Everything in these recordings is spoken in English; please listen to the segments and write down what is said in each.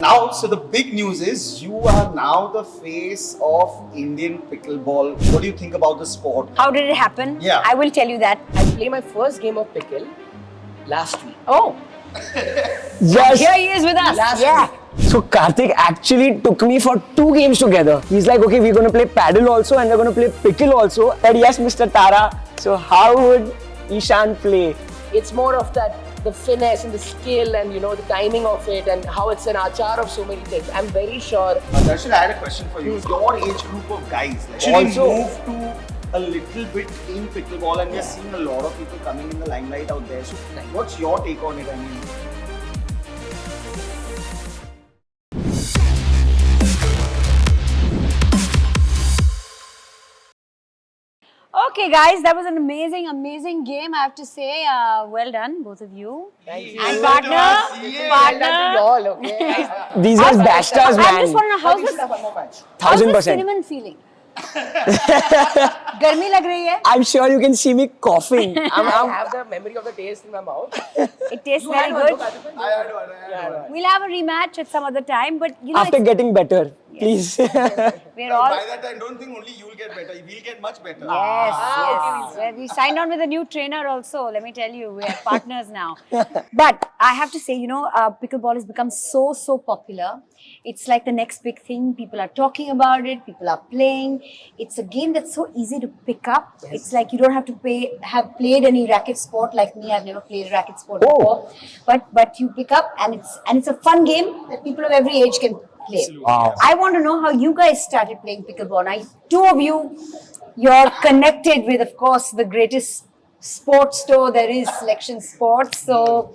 Now, so the big news is you are now the face of Indian pickleball. What do you think about the sport? How did it happen? Yeah. I will tell you that. I played my first game of pickle last week. Oh, Yes. here he is with us. Last yeah. So Karthik actually took me for 2 games together. He's like, okay, we're gonna play paddle also and we're gonna play pickle also. And yes, Mr. Tara. So how would Ishan play? It's more of the finesse and the skill and the timing of it and how it's an achar of so many things. I'm very sure. Darshan, I had a question for you. Your age group of guys actually Also- move to a little bit in pickleball, and we're seeing a lot of people coming in the limelight out there. So, what's your take on it? I mean, Okay, guys, that was an amazing game. I have to say, well done, both of you. Thank you. And Well partner, done, yeah. Well done to partner. you all, okay? These guys bashed us, I just man. want to know we should have one more match. how's the 1000%. cinnamon feeling? गर्मी लग रही है? I'm sure you can see me coughing. I have the memory of the taste in my mouth. It tastes You very had one, good. no, Karthik? I had one. Yeah. We'll have a rematch at some other time, but you know, After getting better, please. we're all. By that time, don't think only you'll get better. We'll get much better. Yes. Yeah, we signed on with a new trainer also. Let me tell you, we are partners now. But I have to say, pickleball has become so popular. It's like the next big thing. People are talking about it. People are playing. It's a game that's so easy to pick up. Yes. It's like you don't have to have played any racket sport like me. I've never played a racket sport Oh. before. But you pick up and it's a fun game that people of every age can play. Wow. I want to know how you guys started playing pickleball. Now, two of you, you're connected with, of course, the greatest sports store there is, Selection Sports. So,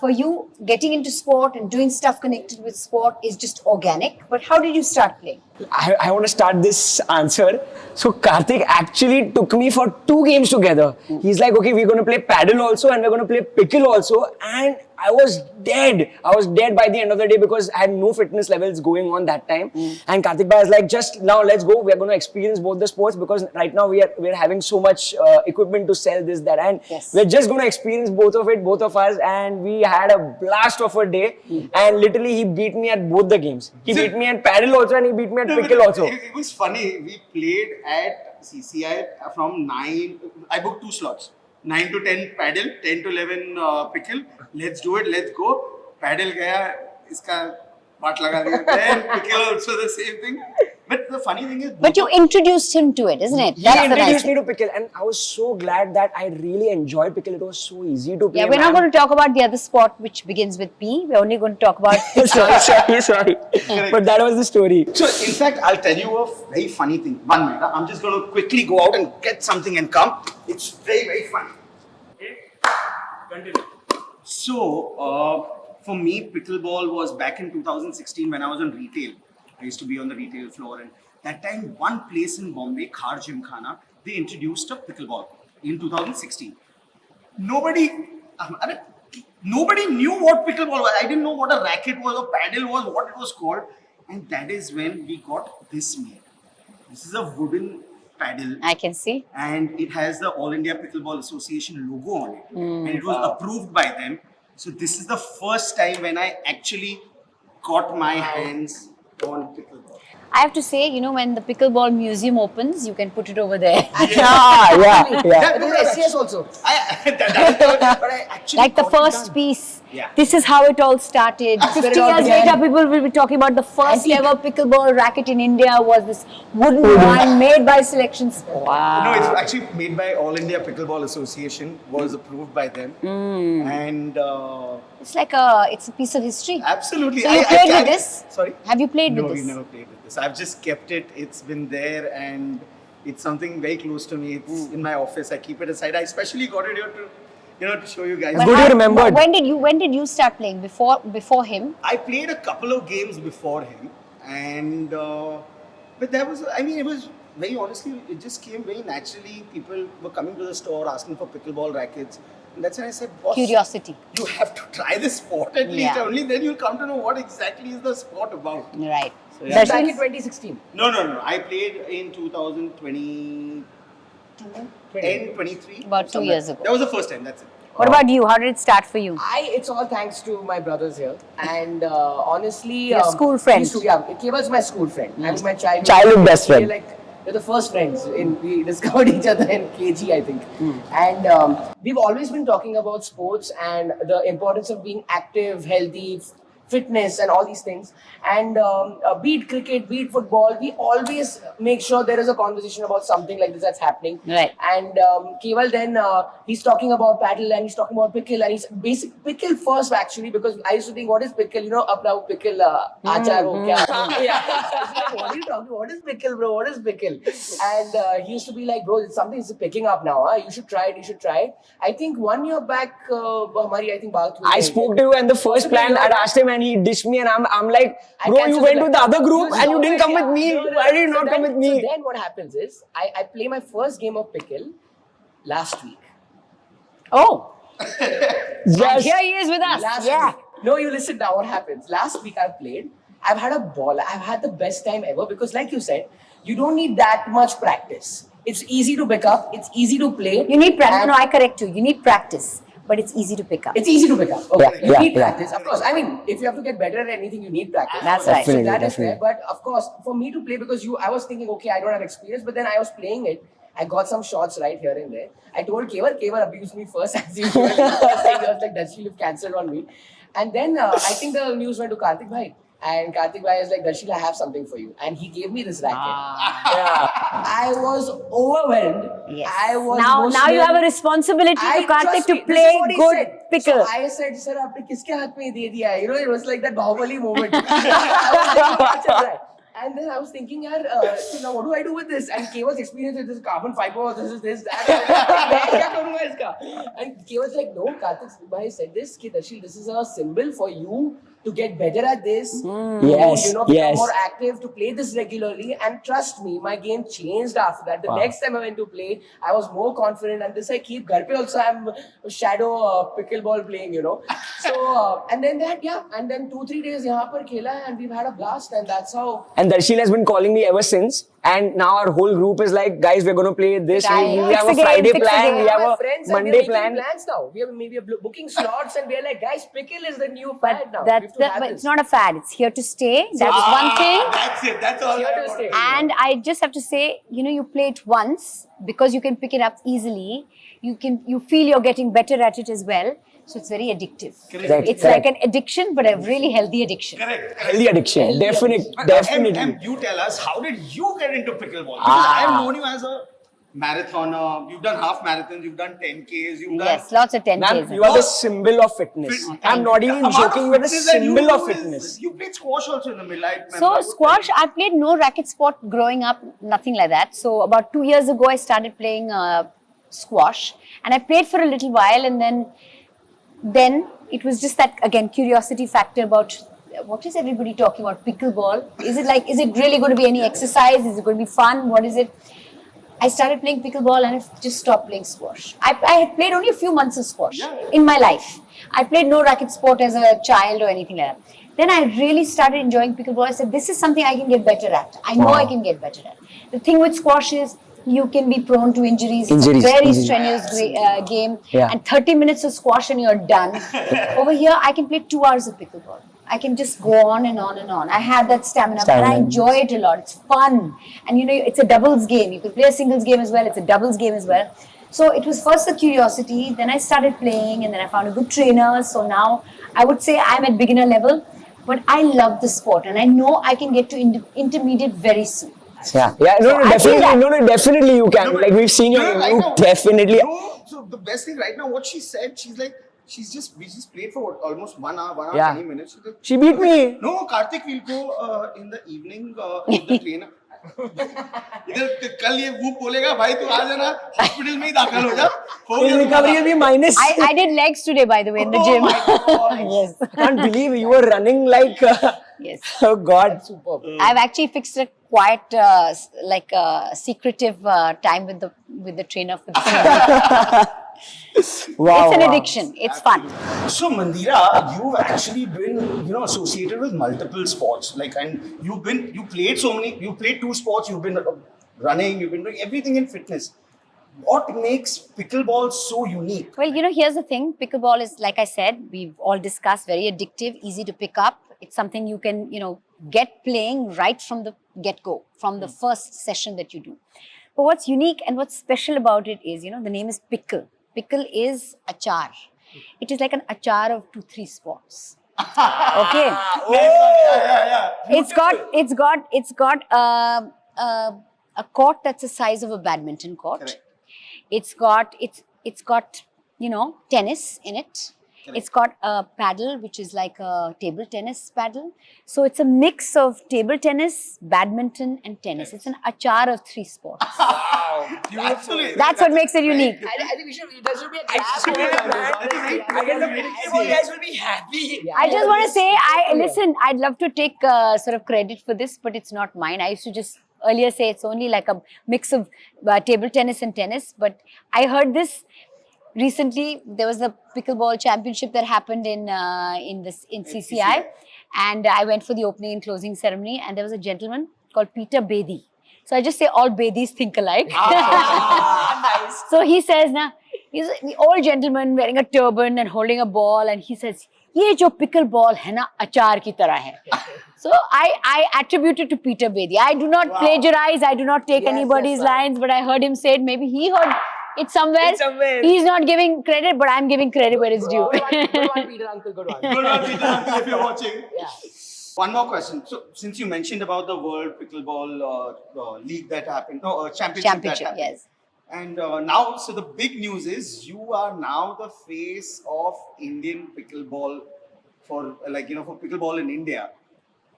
for you, getting into sport and doing stuff connected with sport is just organic. But how did you start playing? I want to start this answer. So Karthik actually took me for 2 games together. He's like, okay, we're going to play paddle also and we're going to play pickle also. And I was dead. I was dead by the end of the day because I had no fitness levels going on that time. And Karthik Bhai was like, just now let's go. We're going to experience both the sports because right now we're having so much equipment to sell this, that. And Yes. we're just going to experience both of it, both of us. And we had a blast of a day. And literally he beat me at both the games. He beat me at paddle also and he beat me at pickle also. It was funny. We played at CCI from 9. I booked 2 slots. 9 to 10 paddle, 10 to 11 pickle. Let's do it. Let's go. Paddle gaya, iska part laga diya. Then pickle also the same thing. But the funny thing is, But you introduced him to it, isn't it? He That's the nice introduced me thing. to pickle and I was so glad that I really enjoyed pickle. It was so easy to play. Yeah, we're not going to talk about the other sport which begins with P. We're only going to talk about sorry. But that was the story. So, in fact, I'll tell you a very funny thing. 1 minute. I'm just going to quickly go out and get something and come. It's very funny. Continue. So, for me, pickleball was back in 2016 when I was on retail. I used to be on the retail floor, and that time, one place in Bombay, Khar Gymkhana, they introduced a pickleball in 2016. Nobody knew what pickleball was. I didn't know what a racket was, or paddle was, what it was called. And that is when we got this made. This is a wooden paddle, I can see. and it has the All India Pickleball Association logo on it. And it was approved by them. So this is the first time when I actually got my hands on pickleball. I have to say, when the pickleball museum opens, you can put it over there. Yeah. It is SCS also. But I actually Like the got it first done. piece. Yeah. This is how it all started. where 50 it all years began. later, people will be talking about the first Antique. ever pickleball racket in India was this wooden one made by Selection Sports. Wow. No, it's actually made by All India Pickleball Association, was approved by them. And It's a piece of history. absolutely. So you played with this? Sorry? Have you played No, with we've this? never played with this. I've just kept it. It's been there and it's something very close to me. It's in my office. I keep it aside. I especially got it here to show you guys. But good you remembered. When did you start playing? Before him? I played a couple of games before him, and but that was, it was very honestly, it just came very naturally. People were coming to the store asking for pickleball rackets, and that's when I said, boss, Curiosity. you have to try this sport at least. Yeah. Only then you'll come to know what exactly is the sport about. Right. yeah. Back in 2016. No. I played in 2022, end 23. About 2 somewhere. years ago. That was the first time. That's it. What about you? How did it start for you? It's all thanks to my brothers here, and honestly, Your school friends. Keval's my school friend. I mean, my Childhood best friend. We're the first friends. We discovered each other in KG, I think. And we've always been talking about sports and the importance of being active, healthy, fitness, and all these things. And be it cricket, be it football, we always make sure there is a conversation about something like this that's happening. Right. And Keval then he's talking about paddle and he's talking about pickle, and he's basic pickle first actually, because I used to think, what is pickle? You know, apna pickle achar ho kya? Yeah. What are you talking? What is pickle, bro? What is pickle? And he used to be like, bro, it's something is picking up now. Huh? You should try it. You should try it. I think 1 year back, hamari I think baat hui I hai. spoke to you and the first plan I asked him and he dished me and I'm like, bro, you went with the other group and you didn't come with me. Why did you not come with me? So then what happens is, I play my first game of pickle last week. Oh, Yes. here he is with us. Last Yeah. week. No, you listen now. What happens? Last week I played. I've had a ball. I've had the best time ever because, like you said, you don't need that much practice. It's easy to pick up. It's easy to play. You need practice. and No, I correct you. You need practice, but it's easy to pick up. It's easy to pick up. Okay, you Yeah, need yeah. practice. Of course. I mean, if you have to get better at anything, you need practice. That's right. So Definitely, that is fair. definitely. But of course, for me to play, because I was thinking, okay, I don't have experience, but then I was playing it. I got some shots right here and there. I told Keval abused me first as usual. He was like, Darshil, you've cancelled on me. And then I think the news went to Karthik Bhai. And Karthik Bhai is like, Darshil, I have something for you. And he gave me this racket. Yeah. I was overwhelmed. Yes. I was Now you emotional. have a responsibility to Karthik Trust to me, this play is what he good said. pickle. So I said, sir, aapne kiske haath mein de diya hai? You know, it was like that Bahubali moment. I was like, "Achha, right." And then I was thinking, so now what do I do with this? And Keval's experience with this carbon fiber, this, that. मैं क्या करूँगा इसका? And Keval's like, no, Karthik Bhai said this, कि Darshil, this is a symbol for you to get better at this, Yes, to, become yes. more active, to play this regularly. And trust me, my game changed after that. The next time I went to play, I was more confident. And this I keep. Ghar pe also I'm shadow pickleball playing, you know. So and then 2-3 days यहाँ पर खेला and we've had a blast, and that's how. And Darshil has been calling me ever since. And now our whole group is like, guys, we're going to play this. We have a Friday plan. We have a Monday plan. Plans now. We have maybe booking slots, and we're like, guys, pickle is the new But fad now. but it's not a fad. It's here to stay. That's one thing. That's it. That's all. Here I to want stay. to know. And I just have to say, you play it once because you can pick it up easily. You feel you're getting better at it as well. So it's very addictive. Correct. It's like an addiction, but a really healthy addiction. Correct. Healthy addiction. Definitely. And you tell us, how did you get into pickleball? Because I have known you as a marathoner. You've done half marathons. You've done 10Ks. You've Yes, done. lots of 10Ks. Ma'am, you are the symbol of fitness. I'm not even Amount joking. You're the fitness that you symbol of do is- fitness. You played squash also in the middle. So squash, I played no racket sport growing up, nothing like that. So about 2 years ago, I started playing squash, and I played for a little while, and then it was just that, again, curiosity factor about what is everybody talking about pickleball? Is it really going to be any exercise? Is it going to be fun? What is it? I started playing pickleball and I just stopped playing squash. I had played only a few months of squash in my life. I played no racket sport as a child or anything like that. Then I really started enjoying pickleball. I said, this is something I can get better at. I know I can get better at. The thing with squash is you can be prone to injuries. It's a very strenuous game. Yeah. And 30 minutes of squash and you're done. Over here, I can play 2 hours of pickleball. I can just go on and on and on. I have that stamina, but I enjoy it a lot. It's fun. And it's a doubles game. You can play a singles game as well. It's a doubles game as well. So it was first the curiosity, then I started playing, and then I found a good trainer. So now I would say I'm at beginner level, but I love the sport and I know I can get to intermediate very soon. Yeah, I feel that. Definitely you can. Like we've seen you, definitely. So the best thing right now, what she said, she's like, we just played for almost 1 hour, Yeah. 20 minutes. She's like, She beat me. no, Karthik will go in the evening with the trainer. इधर कल ये वो बोलेगा भाई तू आ जाना hospital में ही दाखिल हो जा His recovery will be minus. I did legs today, by the way, in the gym. Yes. I can't believe you were running like. Yes. Oh God. Superb. I've actually fixed a quite secretive time with the trainer for the Wow. It's an addiction. It's fun. So Mandira, you've actually been, associated with multiple sports. And you played 2 sports. You've been running. You've been doing everything in fitness. what makes pickleball so unique? Well, here's the thing. Pickleball is, like I said, we've all discussed, very addictive, easy to pick up. It's something you can, get playing right from the get-go, from the first session that you do. But what's unique and what's special about it is, the name is pickle. Pickle is achar. It is like an achar of 2-3 sports. Okay. Yeah. It's got a court that's the size of a badminton court. Correct. It's got tennis in it. It's got a paddle which is like a table tennis paddle. So it's a mix of table tennis, badminton, and tennis. It's an achar of 3 sports. Absolutely. That's what makes it unique. I think there should be a I class. swear, for man. it. I And the pickleball guys will be happy. I just want to say, listen, I'd love to take sort of credit for this, but it's not mine. I used to just earlier say it's only like a mix of table tennis and tennis, but I heard this recently. There was the pickleball championship that happened in CCI, and I went for the opening and closing ceremony, and there was a gentleman called Peter Bedi. So I just say all Bedis think alike. Nice. So he says, he's the old gentleman wearing a turban and holding a ball, and he says, "Ye jo pickleball hai na, achar ki tarah hai." So I attribute it to Peter Bedi. I do not plagiarize. I do not take anybody's lines, but I heard him say it. Maybe he heard it somewhere. He's not giving credit, but I'm giving credit where it's due. Good one, Peter Uncle. Good one. Good one, Peter Uncle, if you're watching. Yeah. One more question. So, since you mentioned about the World Pickleball League that happened, championship that happened. Yes. And now, so the big news is you are now the face of Indian pickleball for pickleball in India.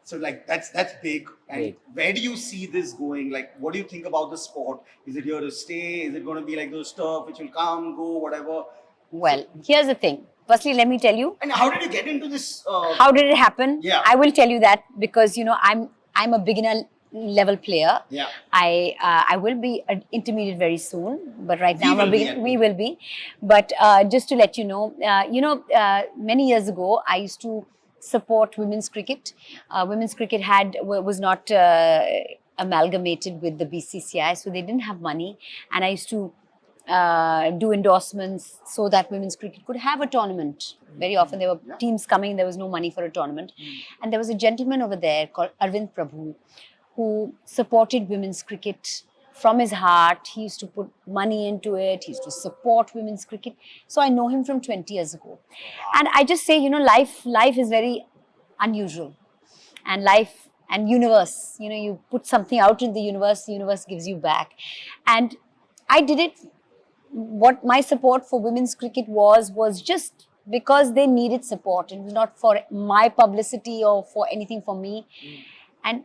So that's big. And Big. where do you see this going? Like, what do you think about the sport? Is it here to stay? Is it going to be like those stuff which will come, go, whatever? Well, here's the thing. Firstly, let me tell you, And how did you get into this? how did it happen? Yeah. I will tell you that because I'm a beginner level player. Yeah. I will be an intermediate very soon, but right now We will be. But just to let you know, many years ago I used to support women's cricket. Women's cricket was not amalgamated with the BCCI, so they didn't have money, and I used to do endorsements so that women's cricket could have a tournament. Very often there were teams coming, there was no money for a tournament. And there was a gentleman over there called Arvind Prabhu who supported women's cricket from his heart. He used to put money into it. He used to support women's cricket. So I know him from 20 years ago. And I just say, life is very unusual. And life and universe, you put something out in the universe gives you back. And I did it. What my support for women's cricket was just because they needed support. It was not for my publicity or for anything for me. And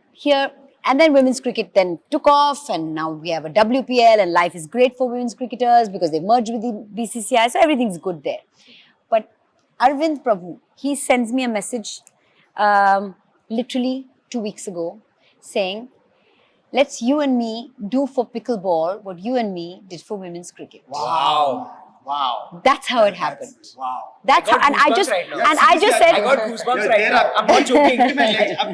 then women's cricket then took off, and now we have a WPL, and life is great for women's cricketers because they merged with the BCCI, so everything's good there. But Arvind Prabhu, he sends me a message literally 2 weeks ago saying, let's you and me do for pickleball what you and me did for women's cricket. Wow. That's how it happened. Wow. That's how, and I just right now. and I just I said, got goosebumps Yeah, right there now. are- I'm not joking.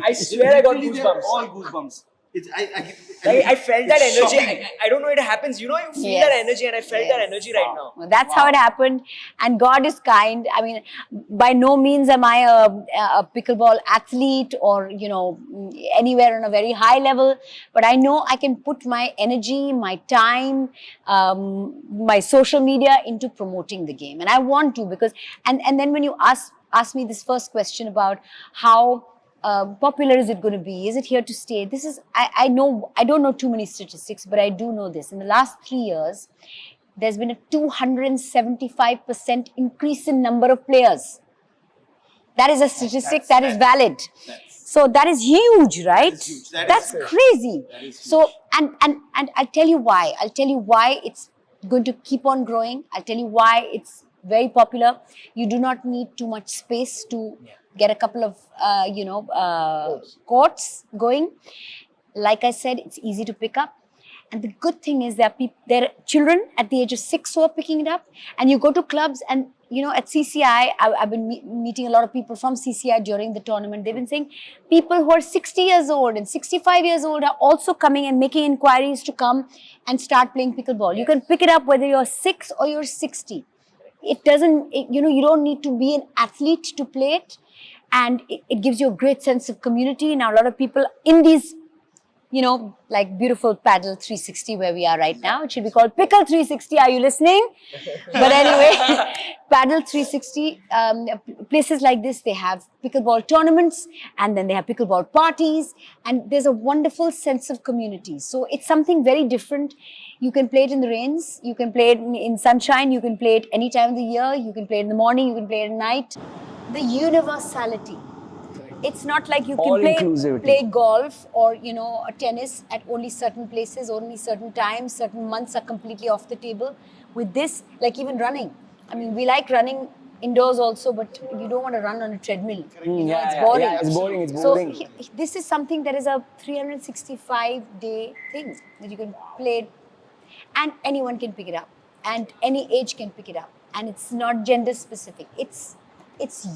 I swear I got Literally, they're goosebumps. all goosebumps. I felt that it's energy. shocking. I don't know, it happens. You feel Yes. that energy, and I felt that Yes. energy right now. well, that's how it happened. And God is kind. I mean, by no means am I a pickleball athlete or, anywhere on a very high level. But I know I can put my energy, my time, my social media into promoting the game. And I want to because, and then when you ask me this first question about how popular is it going to be? Is it here to stay? This is, I know, I don't know too many statistics, but I do know this. In the last 3 years, there's been a 275% increase in number of players. That is a statistic that is valid. So that is huge, right? is huge. That is That's huge. crazy. That is So, and I'll tell you why. I'll tell you why it's going to keep on growing. I'll tell you why it's very popular. You do not need too much space to get a couple of, courts going. Like I said, it's easy to pick up. And the good thing is that there are children at the age of 6 who are picking it up. And you go to clubs and, at CCI, I've been meeting a lot of people from CCI during the tournament. They've been saying people who are 60 years old and 65 years old are also coming and making inquiries to come and start playing pickleball. You can pick it up whether you're 6 or you're 60. It doesn't, you don't need to be an athlete to play it. And it gives you a great sense of community. Now, a lot of people in these like beautiful Paddle 360 where we are right now. It should be called Pickle 360. Are you listening? But anyway, Paddle 360, places like this, they have pickleball tournaments and then they have pickleball parties and there's a wonderful sense of community. So it's something very different. You can play it in the rains, you can play it in sunshine, you can play it any time of the year, you can play it in the morning, you can play it at night. The universality. It's not like you can play golf or, a tennis at only certain places, only certain times, certain months are completely off the table. With this, like even running. I mean, we like running indoors also, but you don't want to run on a treadmill. It's boring. Yeah, it's boring. It's boring. So this is something that is a 365-day thing that you can play and anyone can pick it up and any age can pick it up. And it's not gender specific. It's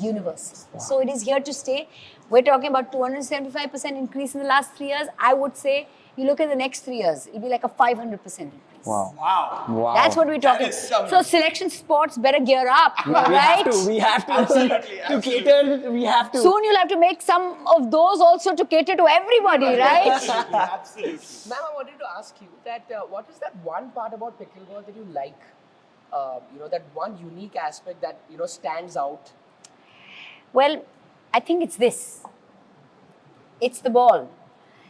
universal. Wow. So it is here to stay. We're talking about 275% increase in the last 3 years. I would say you look at the next 3 years, it'll be like a 500% increase. Wow. That's what we're talking. So selection sports better gear up, right? We have to. Absolutely. To cater, we have to. Soon you'll have to make some of those also to cater to everybody, right? Absolutely. Ma'am, I wanted to ask you that what is that one part about pickleball that you like? That one unique aspect that stands out. Well, I think it's this. It's the ball.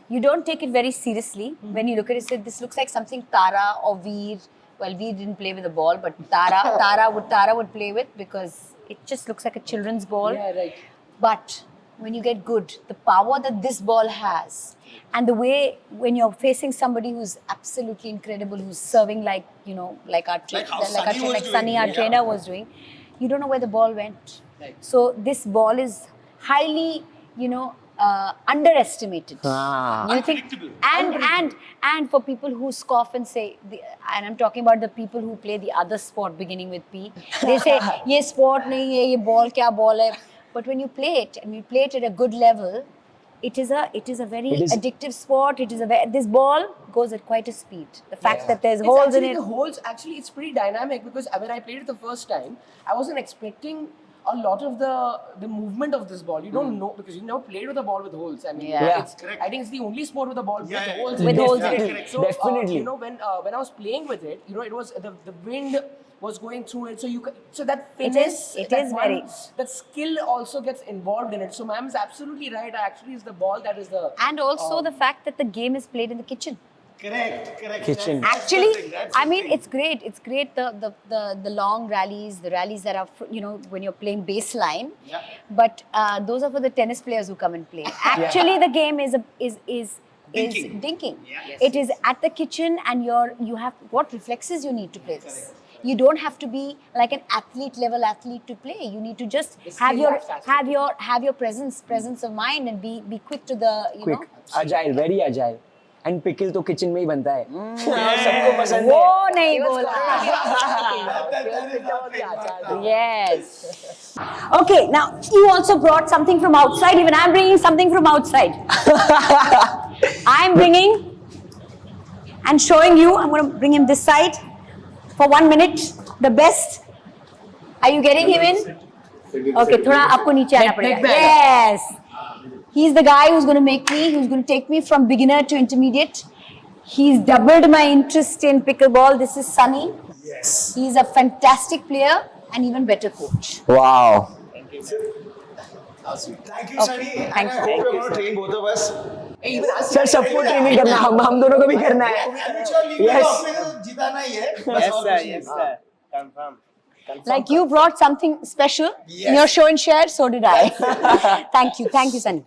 You don't take it very seriously. When you look at it, say, this looks like something Tara or Veer. Well, Veer didn't play with the ball, but Tara would play with because it just looks like a children's ball. Yeah, right. But when you get good, the power that this ball has, and the way when you're facing somebody who's absolutely incredible, who's serving like our Sunny, our trainer, was doing, you don't know where the ball went. Right. So this ball is highly, underestimated. You think, and for people who scoff and say, and I'm talking about the people who play the other sport beginning with P, they say, "Ye sport nahi hai, ye ball kya ball hai." But when you play it and you play it at a good level, it is a very addictive sport. This ball goes at quite a speed. The fact that there's holes in it. The holes, actually, it's pretty dynamic because when I played it the first time, I wasn't expecting a lot of the movement of this ball. You don't know because you never played with a ball with holes. I mean, I think it's the only sport with a ball with holes. With holes in it. So, definitely. When I was playing with it, it was the wind was going through it, so that finesse, that skill also gets involved in it. So, ma'am is absolutely right. Actually, it's the ball that is the and also the fact that the game is played in the kitchen. Correct. Kitchen. Actually, I mean, it's great. It's great the long rallies, the rallies that are when you're playing baseline. Yeah. But those are for the tennis players who come and play. Actually, the game is dinking. Yeah. It is at the kitchen, and you have what reflexes you need to play this. Correct. You don't have to be like an level athlete to play. You need to just have your presence of mind and be quick to the Agile, very agile. And pickle तो kitchen में ही बनता है. सबको पसंद है. वो नहीं बोला. Yes. Okay, now you also brought something from outside. Even I'm bringing something from outside. I'm bringing and showing you. I'm going to bring him this side for 1 minute. The best. Are you getting him in? Okay, थोड़ा आपको नीचे आना पड़ेगा. Yes. He's the guy who's going to take me from beginner to intermediate. He's doubled my interest in pickleball. This is Sunny. Yes. He's a fantastic player and even better coach. Wow. Thank you, Sunny. Thank you. I hope you're going to train both of us. Sir सबको training करना हम दोनों को भी करना है. Yes. जिताना ही है. Yes, sir. Confirm. Like you brought something special in your show and share, so did I. Thank you, Sunny.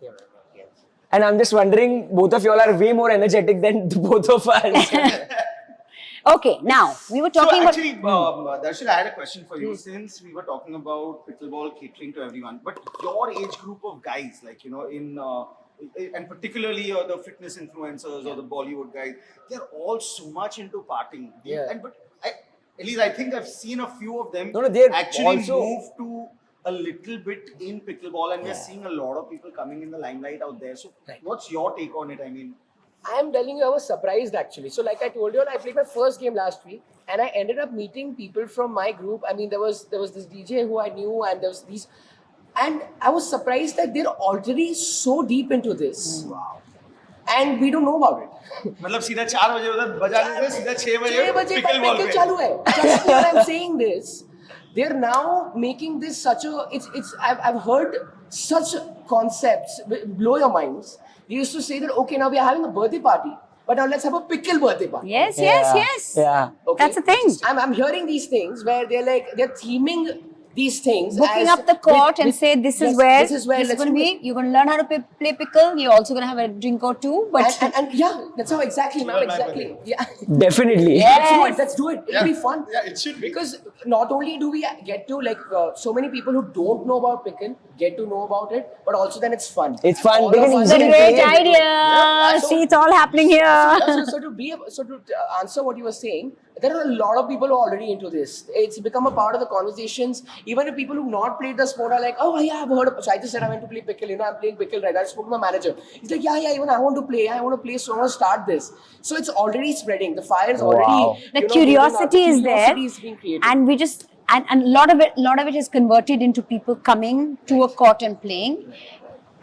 And I'm just wondering, both of y'all are way more energetic than both of us. Okay, now we were talking about. Darshil, I had a question for you. Since we were talking about pickleball catering to everyone, but your age group of guys, like and particularly the fitness influencers or the Bollywood guys, they're all so much into partying. Yeah. But at least I think I've seen a few of them No, they're actually also- move to a little bit in pickleball, and we're seeing a lot of people coming in the limelight out there. So, what's your take on it? I mean, I'm telling you, I was surprised actually. So, like I told you, I played my first game last week, and I ended up meeting people from my group. I mean, there was this DJ who I knew, and there was these, and I was surprised that they're already so deep into this. Wow. And we don't know about it. मतलब सीधा 4 बजे उधर बजाने से सीधा 6 बजे 6 बजे pickle ball pickle पे चालू है. Just when I'm saying this, they're now making this such a. I've heard such concepts blow your minds. They used to say that okay, now we are having a birthday party, but now let's have a pickle birthday party. Yes, Yeah. yes. Yeah. Okay? That's the thing. I'm hearing these things where they're theming these things, Booking as up the court with- and say this yes, is where this is where it's let's going to do be. it. You're going to learn how to play pickle. You're also going to have a drink or two. But And yeah, that's how exactly, ma'am. Well, Exactly. Yeah. Definitely. Yes. Let's do it. It'll be fun. Yeah, it should be. Because not only do we get to so many people who don't know about pickle get to know about it, but also then it's fun. It's fun. All They of can us- it's a easily great play it. idea. so- See, it's all happening here. So to answer what you were saying, there are a lot of people who are already into this. It's become a part of the conversations. Even if people who've not played the sport are like, oh yeah, I've heard of. So I just said I went to play pickle. I'm playing pickle right. I spoke to my manager. He's like, yeah, even I want to play. I want to play. So I want to start this. So it's already spreading. The fire is already. Wow. The moving up. curiosity The is there, curiosity is being created. and we just and a lot of it is converted into people coming to a court and playing,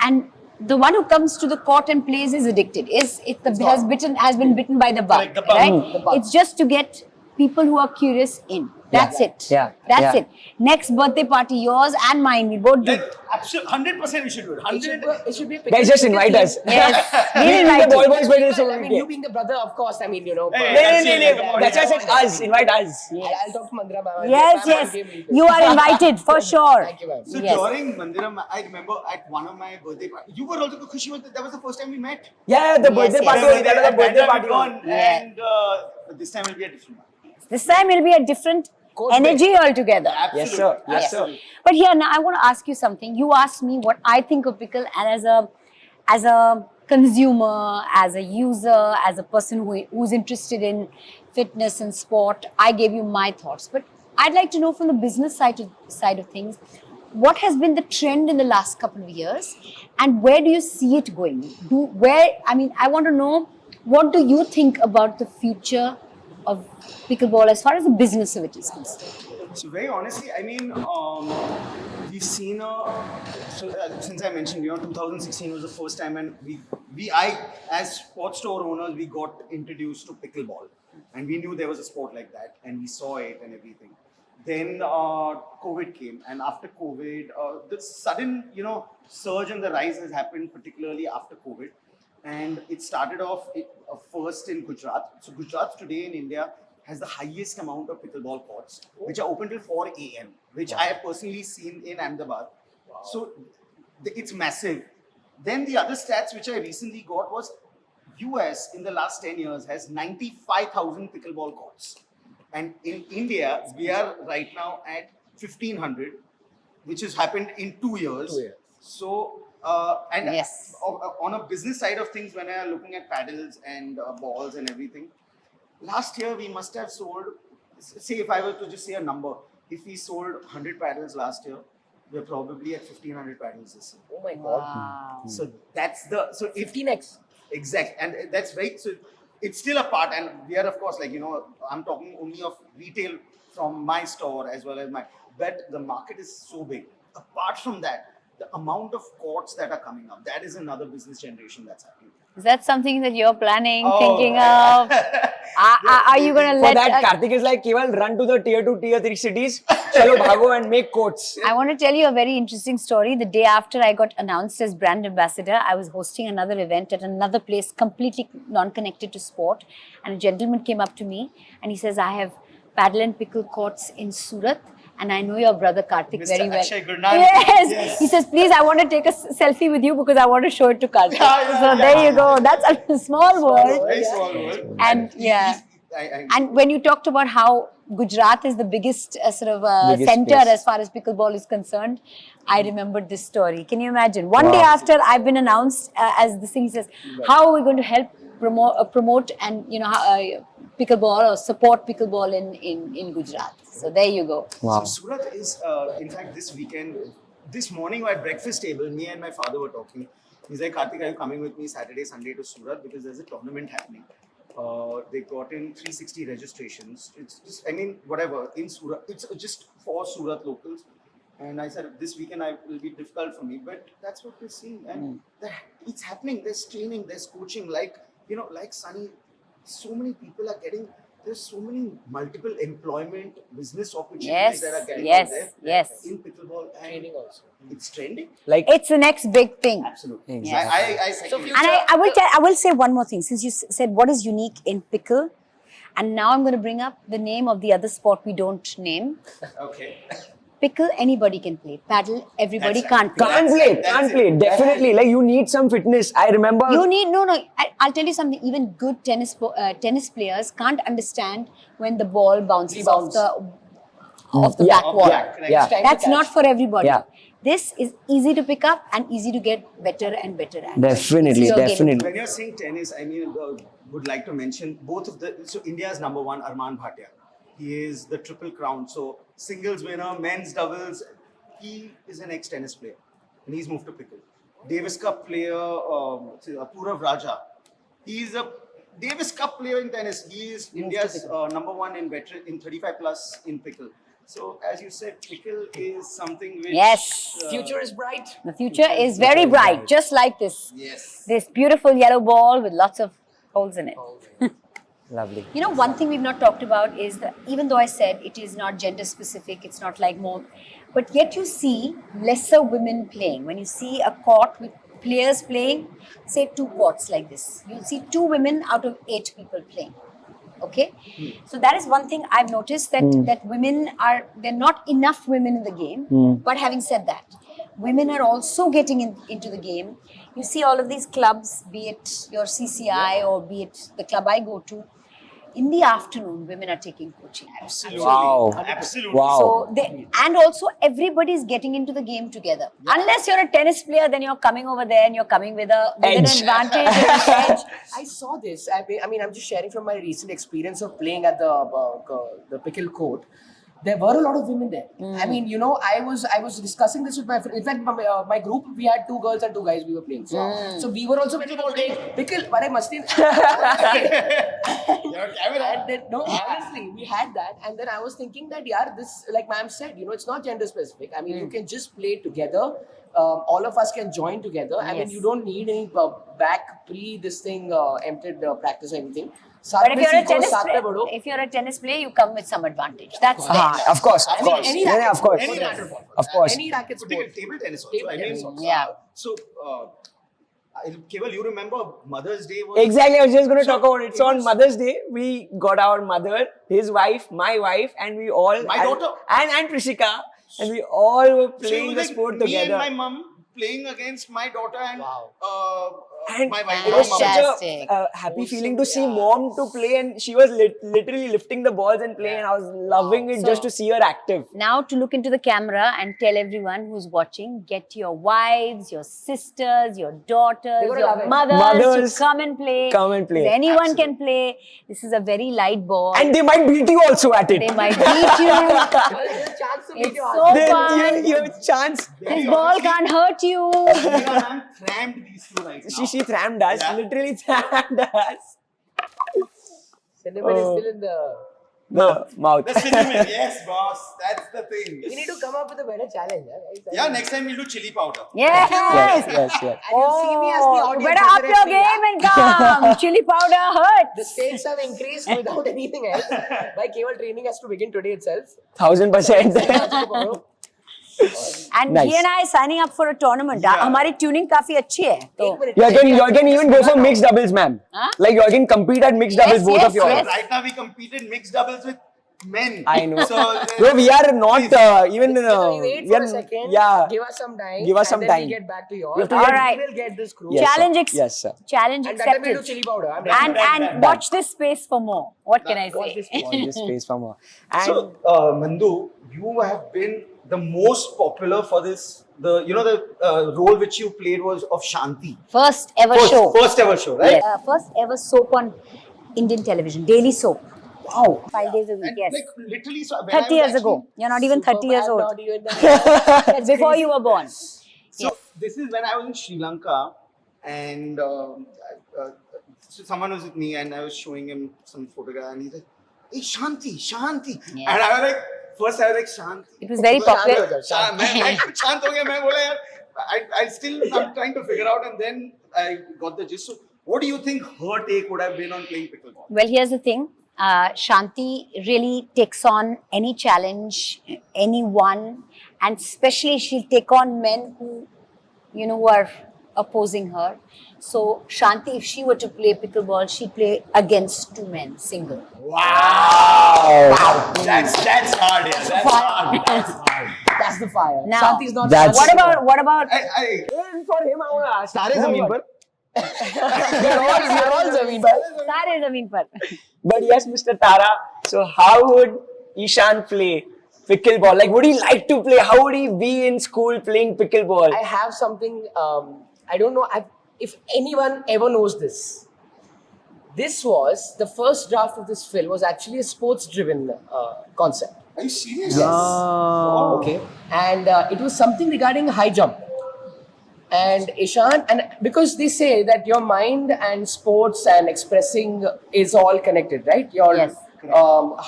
and the one who comes to the court and plays is addicted. Has been bitten by the bug, Like the bug. right? The bug. It's just to get people who are curious in. That's it. Yeah. That's Yeah. it. Next birthday party, yours and mine, we both do. Absolutely, 100% we should do it. It should be a Guys, just invite pickle us. team. Yes, We we'll will invite the ball you. boys by this. I mean, you being the brother, of course. I mean, Hey, No, Absolutely. That's why I said us. Invite us. I'll talk to Mandira ma'am. Yes, Ma'am, yes. give me- You are invited for sure. Thank you, ma'am. So Yes. during Mandiram, I remember at one of my birthday parties, you were also Khushi. That was the first time we met. Yeah, the birthday yes. party. Yeah, only, That was the birthday party. one, only. Yeah. and but this time will be a different one. This time it'll be a different Coach energy altogether. Yes, sir. Yes, Yes. sir. But here now I want to ask you something. You asked me what I think of pickle, and as a consumer, as a user, as a person who's interested in fitness and sport, I gave you my thoughts. But I'd like to know from the business side of things, what has been the trend in the last couple of years, and where do you see it going? I want to know, what do you think about the future of pickleball as far as the business of it is concerned? So very honestly, I mean, we've seen since I mentioned, 2016 was the first time, and I as sports store owners, we got introduced to pickleball, and we knew there was a sport like that, and we saw it and everything. Then COVID came, and after COVID, the sudden surge and the rise has happened, particularly after COVID. And it started off first in Gujarat. So Gujarat today in India has the highest amount of pickleball courts, which are open till 4 a.m., which I have personally seen in Ahmedabad. So it's massive. Then the other stats which I recently got was US in the last 10 years has 95,000 pickleball courts. And in India, we are right now at 1,500, which has happened in 2 years. 2 years. So, and Yes. on a business side of things, when I am looking at paddles and balls and everything, last year we must have sold, say if I were to just say a number, if we sold 100 paddles last year, we're probably at 1,500 paddles this year. Oh my God. Wow. So that's so if 15x. exact, and that's right. So it's still a part, and we are of course I'm talking only of retail from my store as well as but the market is so big. Apart from that, the amount of courts that are coming up, that is another business generation that's happening. Is that something that you're planning, Oh, thinking yeah. of? Are you going to For let... that, Karthik is like, Keval, run to the tier 2, tier 3 cities. Chalo bhago and make courts. I want to tell you a very interesting story. The day after I got announced as brand ambassador, I was hosting another event at another place completely non-connected to sport. And a gentleman came up to me and he says, I have paddle and pickle courts in Surat. And I know your brother Karthik Mr. very well. Akshay Gurnani. Yes. Yes. He says, please, I want to take a selfie with you because I want to show it to Karthik. Yeah, So there you go. That's a small world. Very small world. And yeah. I And when you talked about how Gujarat is the biggest Biggest center place. as far as pickleball is concerned, I remembered this story. Can you imagine? One day after I've been announced as this thing, he says, how are we going to help promote and pickleball or support pickleball in Gujarat. So there you go. Wow. So Surat is, in fact, this weekend, this morning at breakfast table, me and my father were talking. He's like, Karthik, are you coming with me Saturday, Sunday to Surat? Because there's a tournament happening. They got in 360 registrations. It's just, I mean, whatever, in Surat. It's just for Surat locals. And I said, this weekend it will be difficult for me. But that's what we're seeing. And it's happening. There's training, there's coaching. Like, you know, like Sunny, so many people are getting, there's so many multiple employment, business opportunities Yes, that are getting yes, out there. yes. In pickleball and Training also. it's trending. Like, It's the next big thing. Absolutely. Exactly. I second it. And I will say one more thing. Since you said what is unique in pickle, and now I'm going to bring up the name of the other sport we don't name. Okay. Pickle, anybody can play. Paddle, everybody That's right. can't play. can't play, That's can't it. play. Definitely. Like, you need some fitness. I remember. You need no. I'll tell you something. Even good tennis players can't understand when the ball bounces off the Yeah, back wall. correct. Yeah. Time to That's catch. not for everybody. Yeah. This is easy to pick up and easy to get better and better at. Definitely, It's your game. definitely. When you're saying tennis, I mean, would like to mention both of the. So India's number one, Arman Bhatia. He is the triple crown. So singles winner, men's doubles. He is an ex-tennis player, and he's moved to pickle. Davis Cup player, Purav Raja. He's a Davis Cup player in tennis. He is India's number one in veteran in 35 plus in pickle. So as you said, pickle is something which Yes. Future is bright. The future is very bright, just like this. Yes. This beautiful yellow ball with lots of holes in it. Lovely. You know, one thing we've not talked about is that even though I said it is not gender specific, it's not like more, but yet you see lesser women playing. When you see a court with players playing, say 2 courts like this, you'll see 2 women out of 8 people playing. Okay, so that is one thing I've noticed that women there are not enough women in the game. But having said that, women are also getting into the game. You see all of these clubs, be it your CCI or be it the club I go to. In the afternoon, women are taking coaching. Absolutely. Wow. Absolutely. Wow. So and also everybody's getting into the game together. Unless you're a tennis player, then you're coming over there and you're coming with an Edge. advantage and an edge. I saw this. I mean, I'm just sharing from my recent experience of playing at the pickle court. There were a lot of women there. I mean, you know, I was discussing this with my friend. In fact, my group, we had 2 girls and 2 guys we were playing. So we were also playing pickle. But I must Your camera. And then, no, honestly, we had that. And then I was thinking that, yeah, this, like ma'am said, you know, it's not gender specific. I mean, you can just play together. All of us can join together. I mean, Yes. you don't need any back this thing, empted practice or anything. But if you're a tennis player, you come with some advantage. That's there. Of course, of I mean, course. any Yeah, racket of course. would matter for. Of course. Any racket sport. Table tennis also. Table I mean, tennis also. Yeah. So, Keval, you remember Mother's Day was Exactly, I was just going to So, talk about it. it So on was- Mother's Day, we got our mother, his wife, my wife, and we all My daughter. and Trishika, and we all were So it playing was the like sport me together. and my mum playing against my daughter and Wow. And my wife. it was my such mum. Fantastic. a happy feeling to see mom to play, and she was literally lifting the balls and playing, and I was loving it just to see her active. Now to look into the camera and tell everyone who's watching, get your wives, your sisters, your daughters, They're gonna your love it. mothers to come and play. Come and play. Because anyone Absolutely. can play. This is a very light ball. And they might beat you also at it. They might beat you. There's a chance to beat It's your so husband. fun. You have a chance. This ball can't hurt you. Meera ma'am crammed these two right now. She thammed us, Yeah. literally thammed us. Cinnamon is still in the... The mouth. The cinnamon, yes, boss. That's the thing. We need to come up with a better challenge. Guys. Yeah, next time we'll do chili powder. Yes. Yes. And you'll see me as the Oh, audience. better as up the your referee, yeah? game and come. Chili powder The hurts. stakes have increased without anything else. My cable training has to begin today itself. 1000%. And Nice. he and I are signing up for a tournament. Yeah. हमारी tuning काफी अच्छी है. तो एक minute. You can even go for mixed doubles, ma'am. Huh? Like you can compete at mixed doubles, both yes, of you. yes. Right now we competed mixed doubles with men. I know. So Bro, we are not even. So wait we for are, a second. Yeah. Give us some time. Give us some and then time. we get back to you. We have to All get- right. We will get this crew. Yes, challenge, sir. Yes, sir. challenge And that time we'll do accepted. chili powder. I'm And ready. and watch this space for more. What can I Watch say? this space. All this space for more. And So, Mandu, you have been the most popular for this. The role which you played was of Shanti. First ever show. First ever show, right? First ever soap on Indian television, daily soap. Wow. 5 days a week, And yes. like literally, so when I 30 was years ago. actually- You're not even 30 years I'm old. not even that. Before you were born. So this is when I was in Sri Lanka, and so someone was with me, and I was showing him some photograph, and he's like, "Hey, Shanti, Shanti," Yeah. and I was like, first I was like, "Shanti." It was very Because popular. मैं शांत हो गया मैं बोला यार I'm trying to figure out, and then I got the gist. So what do you think her take would have been on playing pickleball? Well, here's the thing. Shanti really takes on any challenge, anyone, and especially she'll take on men who, who are opposing her. So Shanti, if she were to play pickleball, she'd play against 2 men, single. Wow, that's hard, yeah. That's hard. That's hard. That's the fire. Now, Shanti's not. that's- What about? For him, I want to ask. सारे जमीन पर You're all Zameen par. Sare zameen par. But yes, Mr. Tara. So how would Ishan play pickleball? Like, would he like to play? How would he be in school playing pickleball? I have something. I don't know if anyone ever knows this. This was the first draft of this film. Was actually a sports-driven concept. Are you serious? Oh, Okay, and it was something regarding high jump. And Ishan, and because they say that your mind and sports and expressing is all connected, right? Your Yes.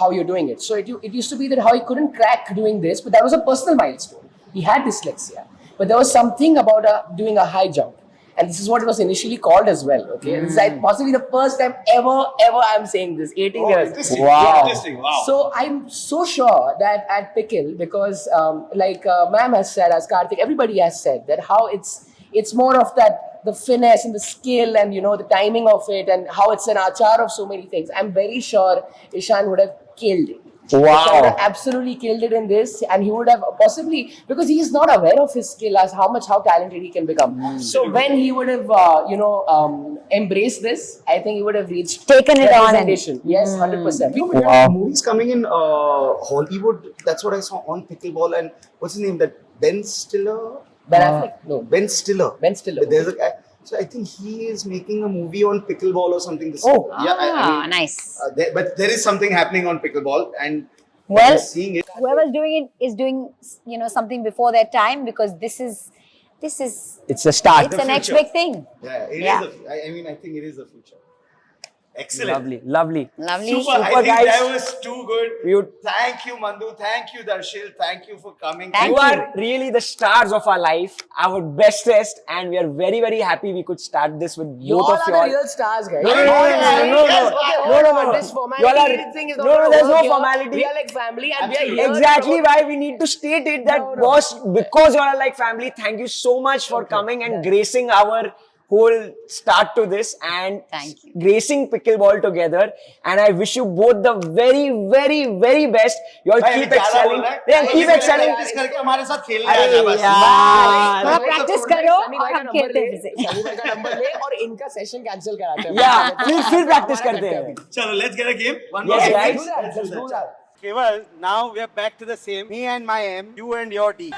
how you're doing it. So it used to be that how he couldn't crack doing this, but that was a personal milestone. He had dyslexia, but there was something about doing a high jump, and this is what it was initially called as well. Okay, this is like possibly the first time ever I'm saying this. 18 Oh, years. interesting. Wow. Interesting. Wow. So I'm so sure that at Pickle, because like ma'am has said, as Karthik, everybody has said that how it's more of that the finesse and the skill and the timing of it and how it's an achar of so many things. I'm very sure Ishan would have killed it. Wow. Ishan would have absolutely killed it in this, and he would have possibly, because he's not aware of his skill as how talented he can become. So when he would have embraced this, I think he would have reached Taken it on and- representation. Yes, 100%. Wow. Movies coming in Hollywood. That's what I saw on pickleball. And what's his name? That Ben Stiller. Ben Affleck? No. Ben Stiller. Ben Stiller. There's a guy. So I think he is making a movie on pickleball or something. Oh. yeah. I mean, Nice. but there is something happening on pickleball, and Well, I'm seeing it. Whoever's doing it is doing, something before their time, because this is, It's a start. it's The the next future. big thing. Yeah, it is. Yeah. I mean, I think it is the future. Excellent. Lovely, lovely. Lovely. Super. I Super, think guys. that was too good. You- Thank you, Mandu. Thank you, Darshil. Thank you for coming. Thank You you. are really the stars of our life, our bestest, and we are very, very happy we could start this with You both all of are you the all. real stars, guys. No, no, no, no, no, Yes, no, okay, no, hold no, on, no. this formality You all are- thing is no, not no, gonna there's no work here. formality. We are like family, and we are Absolutely. here. Exactly to why we need to state it that, No, no. boss, because you all are like family, thank you so much for coming and gracing our whole start to this and Thank you. gracing pickleball together. And I wish you both the very, very, very best. You all भाई, keep अभी ज्यादा excelling. बोल रहा है। Yeah, keep इसलिए excelling. practice करके हमारे साथ खेलने अरे आ जा बस। यार। थोड़ा practice करो सनी और भाई का हम नंबर खेलते ले, हैं फिर से। सनी भाई का नंबर ले और इनका सेशन कैंसिल कराते हैं। Yeah, फिर practice हमारा करते हैं। अभी। चलो, let's get a game. One Yes, more guys. game. Let's do that. Keval, now we are back to the same. Me and my M, you and your D.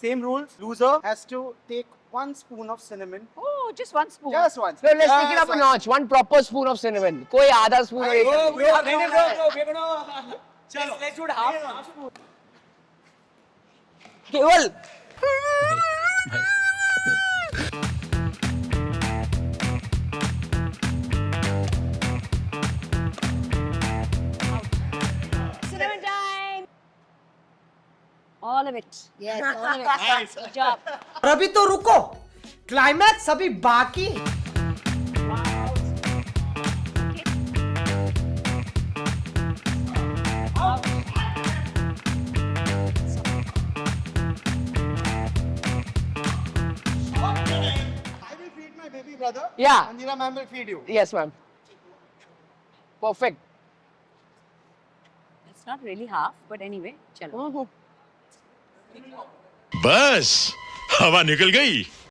Same rules. Loser has to take 1 spoon of cinnamon. Oh, just 1 spoon. Just one. No, let's Just take it up a one. notch. One proper spoon of cinnamon. कोई आधा spoon Hey, एक- bro, We're gonna let's do it half spoon. Keval. Cinnamon time. All of it. Yes, all of it. Nice. Good job. और अभी तो रुको, climax अभी बाकी है। I will feed my baby brother. Yeah. Manjira ma'am will feed you. Yes, ma'am. Perfect. It's not really half, but anyway, chalo. बस हवा निकल गई